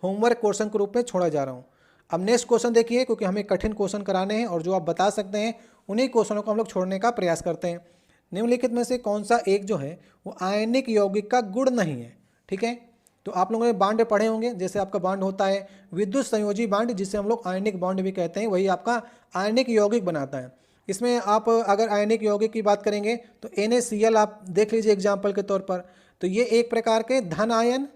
होमवर्क क्वेश्चन के रूप में छोड़ा जा रहा हूँ। अब नेक्स्ट क्वेश्चन देखिए, क्योंकि हमें कठिन क्वेश्चन कराने हैं और जो आप बता सकते हैं उन्हीं क्वेश्चनों को हम लोग छोड़ने का प्रयास करते हैं। निम्नलिखित में से कौन सा एक जो है वो आयनिक यौगिक का गुण नहीं है? ठीक है, तो आप लोगों ने बांड पढ़े होंगे। जैसे आपका बांड होता है विद्युत संयोजी बांड, जिसे हम लोग आयनिक बांड भी कहते हैं, वही आपका आयनिक यौगिक बनाता है। इसमें आप अगर आयनिक यौगिक की बात करेंगे तो NaCl आप देख लीजिए एग्जाम्पल के तौर पर। तो ये एक प्रकार के धन आयन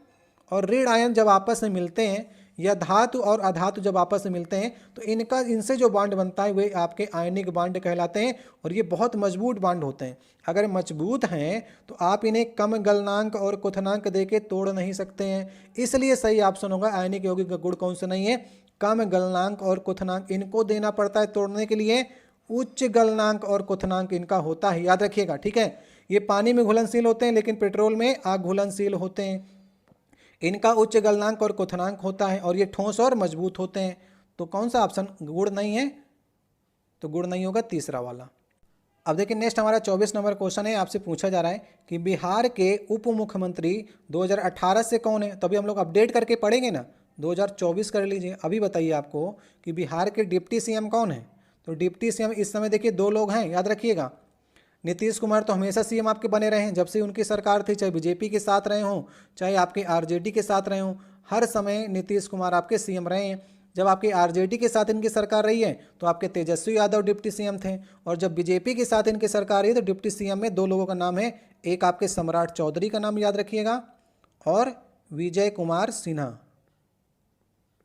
और ऋण आयन जब आपस में मिलते हैं, या धातु और अधातु जब आपस में मिलते हैं, तो इनसे जो बांड बनता है वे आपके आयनिक बांड कहलाते हैं और ये बहुत मजबूत बांड होते हैं। अगर मजबूत हैं तो आप इन्हें कम गलनांक और क्वथनांक देके तोड़ नहीं सकते हैं। इसलिए सही ऑप्शन होगा आयनिक यौगिक का गुण कौन सा नहीं है? कम गलनांक और क्वथनांक इनको देना पड़ता है तोड़ने के लिए। उच्च गलनांक और क्वथनांक इनका होता है, याद रखिएगा। ठीक है, ये पानी में घुलनशील होते हैं लेकिन पेट्रोल में अघुलनशील होते हैं। इनका उच्च गलनांक और क्वथनांक होता है और ये ठोस और मजबूत होते हैं। तो कौन सा ऑप्शन? गुण नहीं है, तो गुण नहीं होगा तीसरा वाला। अब देखिए नेक्स्ट हमारा 24 नंबर क्वेश्चन है। आपसे पूछा जा रहा है कि बिहार के उप मुख्यमंत्री 2018 से कौन है? तभी हम लोग अपडेट करके पढ़ेंगे ना, 2024 कर लीजिए। अभी बताइए आपको कि बिहार के डिप्टी CM कौन है? तो डिप्टी CM इस समय देखिए 2 लोग हैं, याद रखिएगा। नीतीश कुमार तो हमेशा CM आपके बने रहे हैं जब से उनकी सरकार थी, चाहे BJP के साथ रहे हों चाहे आपके RJD के साथ रहे हों, हर समय नीतीश कुमार आपके CM रहे हैं। जब आपके RJD के साथ इनकी सरकार रही है तो आपके तेजस्वी यादव डिप्टी CM थे, और जब BJP के साथ इनकी सरकार रही तो डिप्टी CM में 2 लोगों का नाम है। एक आपके सम्राट चौधरी का नाम याद रखिएगा और विजय कुमार सिन्हा।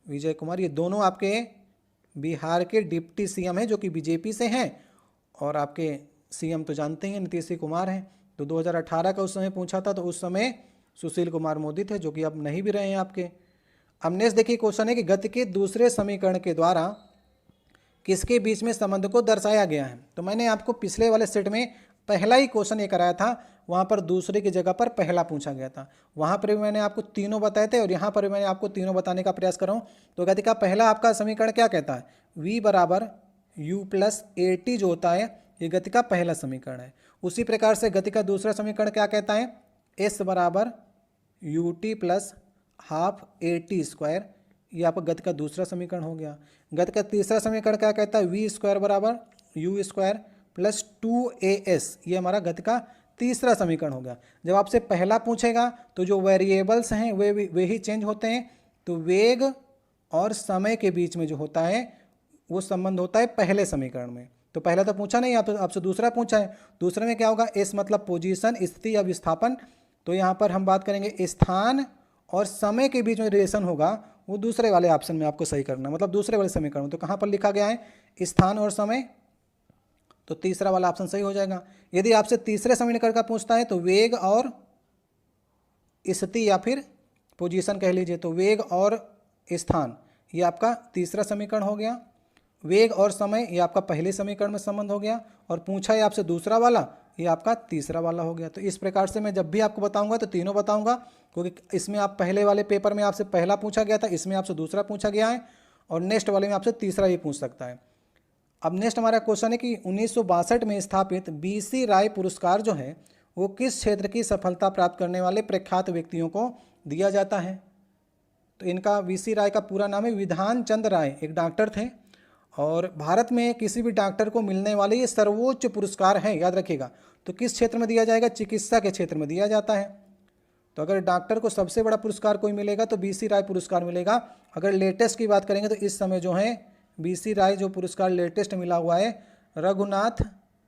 विजय कुमार, ये दोनों आपके बिहार के डिप्टी सीएम हैं जो कि बीजेपी से हैं, और आपके सीएम तो जानते हैं नीतीश कुमार हैं। तो 2018 का उस समय पूछा था, तो उस समय सुशील कुमार मोदी थे, जो कि अब नहीं भी रहे हैं आपके। अब नेक्स्ट देखिए क्वेश्चन है कि गति के दूसरे समीकरण के द्वारा किसके बीच में संबंध को दर्शाया गया है। तो मैंने आपको पिछले वाले सेट में पहला ही क्वेश्चन ये कराया था, वहाँ पर दूसरे की जगह पर पहला पूछा गया था। वहाँ पर भी मैंने आपको तीनों बताए थे और यहाँ पर भी मैंने आपको तीनों बताने का प्रयास कर रहा हूँ। तो गति का पहला आपका समीकरण क्या कहता है, v बराबर u प्लस ए टी जो होता है, ये गति का पहला समीकरण है। उसी प्रकार से गति का दूसरा समीकरण क्या कहता है, s बराबर U T plus half A T square, ये आपका गति का दूसरा समीकरण हो गया। गति का तीसरा समीकरण क्या कहता है, वी स्क्वायर बराबर यू स्क्वायर प्लस 2as, ये हमारा गति का तीसरा समीकरण हो गया। जब आपसे पहला पूछेगा तो जो वेरिएबल्स हैं वे ही चेंज होते हैं, तो वेग और समय के बीच में जो होता है वो संबंध होता है पहले समीकरण में। तो पहला तो पूछा नहीं, आपसे दूसरा पूछा है। दूसरे में क्या होगा, एस मतलब पोजीशन, स्थिति या विस्थापन। तो यहाँ पर हम बात करेंगे स्थान और समय के बीच में रिलेशन होगा, वो दूसरे वाले ऑप्शन में आपको सही करना, मतलब दूसरे वाले समीकरण। तो कहाँ पर लिखा गया है, स्थान और समय, तो तीसरा वाला ऑप्शन सही हो जाएगा। यदि आपसे तीसरे समीकरण का पूछता है तो वेग और स्थिति या फिर पोजीशन कह लीजिए, तो वेग और स्थान ये आपका तीसरा समीकरण हो गया। वेग और समय ये आपका पहले समीकरण में संबंध हो गया, और पूछा है आपसे दूसरा वाला, ये आपका तीसरा वाला हो गया। तो इस प्रकार से मैं जब भी आपको बताऊंगा तो तीनों बताऊंगा, क्योंकि इसमें आप पहले वाले पेपर में आपसे पहला पूछा गया था, इसमें आपसे दूसरा पूछा गया है, और नेक्स्ट वाले में आपसे तीसरा ही पूछ सकता है। अब नेक्स्ट हमारा क्वेश्चन है कि 1962 में स्थापित BC राय पुरस्कार जो है वो किस क्षेत्र की सफलता प्राप्त करने वाले प्रख्यात व्यक्तियों को दिया जाता है। तो इनका BC राय का पूरा नाम है विधान चंद्र राय, एक डॉक्टर थे, और भारत में किसी भी डॉक्टर को मिलने वाले ये सर्वोच्च पुरस्कार है, याद रखिएगा। तो किस क्षेत्र में दिया जाएगा, चिकित्सा के क्षेत्र में दिया जाता है। तो अगर डॉक्टर को सबसे बड़ा पुरस्कार कोई मिलेगा तो BC राय पुरस्कार मिलेगा। अगर लेटेस्ट की बात करेंगे तो इस समय जो है BC राय जो पुरस्कार लेटेस्ट मिला हुआ है रघुनाथ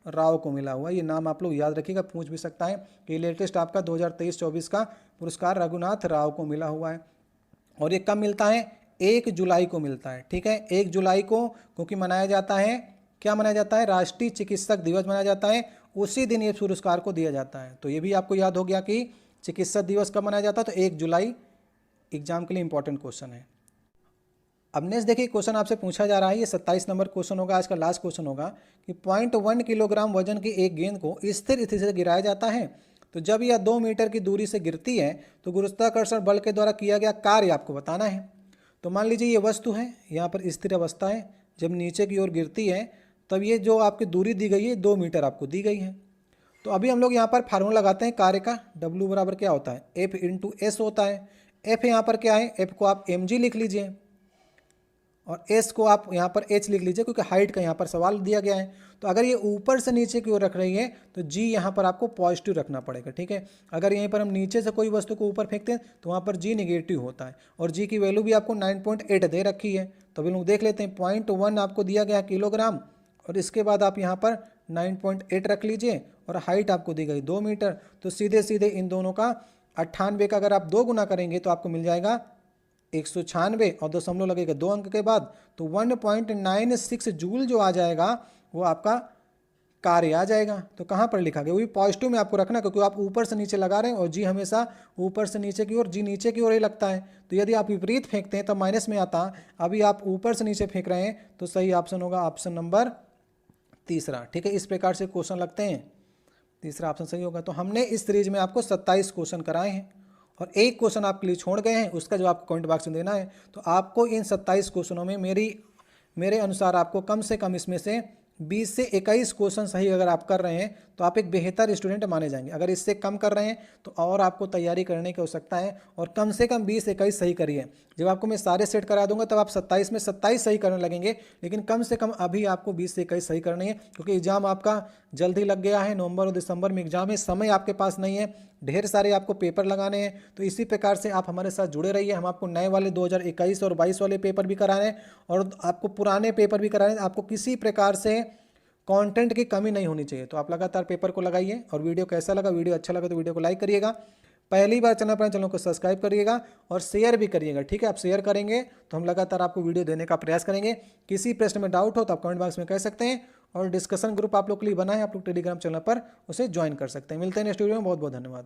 राव को मिला हुआ है। ये नाम आप लोग याद रखिएगा, पूछ भी सकता है कि लेटेस्ट आपका 2023-24 का पुरस्कार रघुनाथ राव को मिला हुआ है। और ये कब मिलता है, 1 जुलाई को मिलता है, ठीक है। 1 जुलाई को क्योंकि मनाया जाता है, क्या मनाया जाता है, राष्ट्रीय चिकित्सक दिवस मनाया जाता है, उसी दिन ये पुरस्कार को दिया जाता है। तो ये भी आपको याद हो गया कि चिकित्सक दिवस कब मनाया जाता है, तो 1 जुलाई एग्जाम के लिए इंपॉर्टेंट क्वेश्चन है। अब नेक्स्ट देखिए क्वेश्चन आपसे पूछा जा रहा है, ये 27 नंबर क्वेश्चन होगा, आज का लास्ट क्वेश्चन होगा कि 0.1 किलोग्राम वजन की एक गेंद को स्थिर स्थिति से गिराया जाता है। तो जब यह 2 मीटर की दूरी से गिरती है तो गुरुत्वाकर्षण बल के द्वारा किया गया कार्य आपको बताना है। तो मान लीजिए ये वस्तु है, यहाँ पर स्थिर अवस्था है, जब नीचे की ओर गिरती है तब ये जो आपकी दूरी दी गई है 2 मीटर आपको दी गई है। तो अभी हम लोग यहाँ पर फार्मूला लगाते हैं कार्य का, W बराबर क्या होता है, F इंटू S होता है। F यहाँ पर क्या है, F को आप mg लिख लीजिए और S को आप यहाँ पर h लिख लीजिए, क्योंकि हाइट का यहाँ पर सवाल दिया गया है। तो अगर ये ऊपर से नीचे की ओर रख रही है तो g यहाँ पर आपको पॉजिटिव रखना पड़ेगा, ठीक है। अगर यहीं पर हम नीचे से कोई वस्तु को ऊपर फेंकते हैं तो वहाँ पर g नेगेटिव होता है, और g की वैल्यू भी आपको 9.8 दे रखी है। तो अभी लोग देख लेते हैं, 0.1 आपको दिया गया किलोग्राम, और इसके बाद आप यहाँ पर 9.8 रख लीजिए, और हाइट आपको दी गई 2 मीटर। तो सीधे सीधे इन दोनों का 98 का अगर आप 2 गुना करेंगे तो आपको मिल जाएगा 196, और दशमलव लगेगा 2 अंक के बाद, तो 1.96 जूल जो आ जाएगा वो आपका कार्य आ जाएगा। तो कहाँ पर लिखा गया, वो भी पॉजिटिव में आपको रखना, क्योंकि आप ऊपर से नीचे लगा रहे हैं और जी हमेशा ऊपर से नीचे की ओर, जी नीचे की ओर ही लगता है। तो यदि आप विपरीत फेंकते हैं तब माइनस में आता, अभी आप ऊपर से नीचे फेंक रहे हैं, तो सही ऑप्शन होगा ऑप्शन नंबर तीसरा, ठीक है। इस प्रकार से क्वेश्चन लगते हैं, तीसरा ऑप्शन सही होगा। तो हमने इस सीरीज में आपको 27 क्वेश्चन कराए हैं, और एक क्वेश्चन आपके लिए छोड़ गए हैं, उसका जवाब आपको कमेंट बॉक्स में देना है। तो आपको इन 27 क्वेश्चनों में मेरे अनुसार आपको कम से कम इसमें से 20 से 21 क्वेश्चन सही अगर आप कर रहे हैं तो आप एक बेहतर स्टूडेंट माने जाएंगे। अगर इससे कम कर रहे हैं तो और आपको तैयारी करने की आवश्यकता है, और कम से कम 20-21 सही करिए। जब आपको मैं सारे सेट करा दूंगा तब आप 27 में 27 सही करने लगेंगे, लेकिन कम से कम अभी आपको 20 से 21 सही करनी है, क्योंकि एग्जाम आपका जल्द ही लग गया है। नवंबर और दिसंबर में एग्जाम है, समय आपके पास नहीं है, ढेर सारे आपको पेपर लगाने हैं। तो इसी प्रकार से आप हमारे साथ जुड़े रहिए। हम आपको नए वाले 2021 और 22 वाले पेपर भी करा रहे हैं, और आपको पुराने पेपर भी करा रहे हैं। आपको किसी प्रकार से कंटेंट की कमी नहीं होनी चाहिए। तो आप लगातार पेपर को लगाइए, और वीडियो कैसा लगा, वीडियो अच्छा लगा तो वीडियो को लाइक करिएगा। पहली बार चैनल पर, चैनल को सब्सक्राइब करिएगा और शेयर भी करिएगा, ठीक है। आप शेयर करेंगे तो हम लगातार आपको वीडियो देने का प्रयास करेंगे। किसी प्रश्न में डाउट हो तो आप कमेंट बॉक्स में कह सकते हैं, और डिस्कशन ग्रुप आप लोग के लिए बना है, आप लोग टेलीग्राम चैनल पर उसे ज्वाइन कर सकते हैं। मिलते हैं नेक्स्ट वीडियो में, बहुत बहुत धन्यवाद।